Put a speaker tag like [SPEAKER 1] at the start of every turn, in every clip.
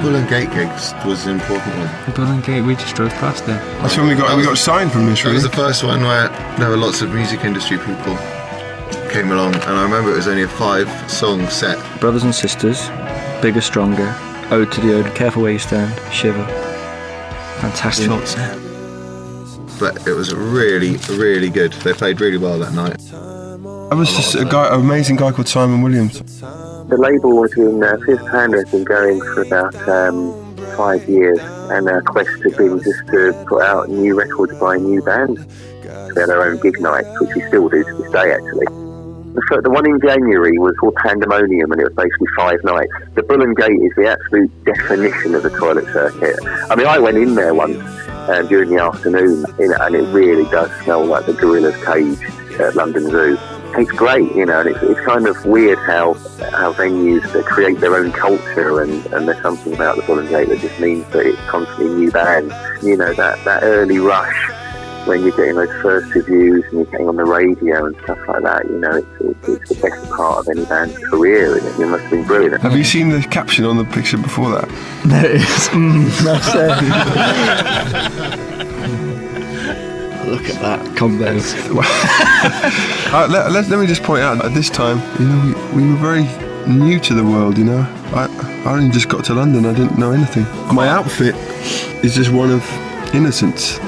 [SPEAKER 1] Bull and Gate gigs was an important one.
[SPEAKER 2] The Bull and Gate, we just drove past there.
[SPEAKER 3] That's when we got signed from this, really.
[SPEAKER 1] That was the first one where there were lots of music industry people came along, and I remember it was only a 5-song set.
[SPEAKER 2] Brothers and Sisters, Bigger, Stronger, Ode to the Ode, Careful Where You Stand, Shiver. Fantastic.
[SPEAKER 4] Short set.
[SPEAKER 1] But it was really, really good. They played really well that night.
[SPEAKER 3] I was just an amazing guy called Simon Williams.
[SPEAKER 5] The label was in Panda has been going for about 5 years, and our quest has been just to put out new records by new bands. We had our own gig nights, which we still do to this day, actually. The one in January was called Pandemonium, and it was basically 5 nights. The Bull and Gate is the absolute definition of the toilet circuit. I mean, I went in there once during the afternoon, and it really does smell like the gorilla's cage at London Zoo. It's great, and it's kind of weird how venues that create their own culture, and there's something about the Bull and Gate that just means that it's constantly new bands. That early rush when you're getting those first reviews and you're getting on the radio and stuff like that, it's the best part of any band's career, and it must have been brilliant.
[SPEAKER 3] Have you seen the caption on the picture before that?
[SPEAKER 2] There it is. That's it. Look at that combo.
[SPEAKER 3] Let me just point out, at this time, we were very new to the world, I only just got to London, I didn't know anything. My outfit is just one of innocence.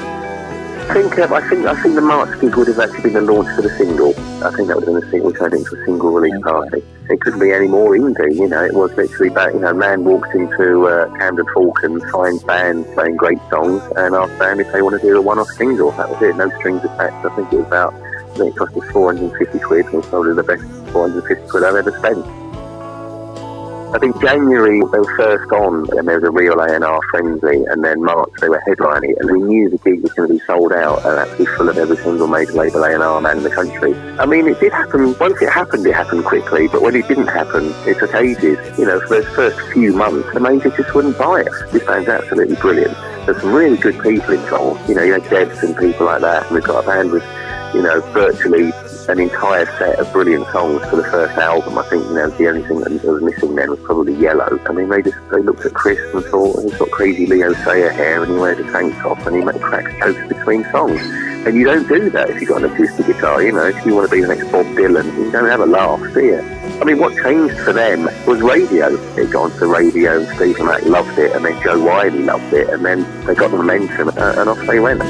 [SPEAKER 5] I think the March gig would have actually been the launch for the single. I think that would have been the single we turned into a single release party. It couldn't be any more indie, It was literally about, man walks into Camden Falcon, finds bands playing great songs, and asked band if they want to do a one-off single. That was it, no strings attached. I think it cost us 450 quid, and it was probably the best 450 quid I've ever spent. I think January they were first on, and there was a real A&R frenzy, and then March they were headlining, and we knew the gig was going to be sold out and actually full of every single major label A&R man in the country. I mean, it did happen. Once it happened quickly, but when it didn't happen, it took ages. For those first few months, the majors just wouldn't buy us. This band's absolutely brilliant. There's some really good people involved. You had Debs and people like that, and we've got a band with, virtually an entire set of brilliant songs for the first album. I think the only thing that was missing then was probably Yellow. I mean, they looked at Chris and thought, he's got crazy Leo Sayer hair and he wears a tank top and he cracks jokes between songs. And you don't do that if you've got an acoustic guitar. If you want to be the next Bob Dylan, you don't have a laugh, do you? I mean, what changed for them was radio. It got onto the radio and Stephen Mack loved it, and then Joe Wiley loved it, and then they got the momentum and off they went.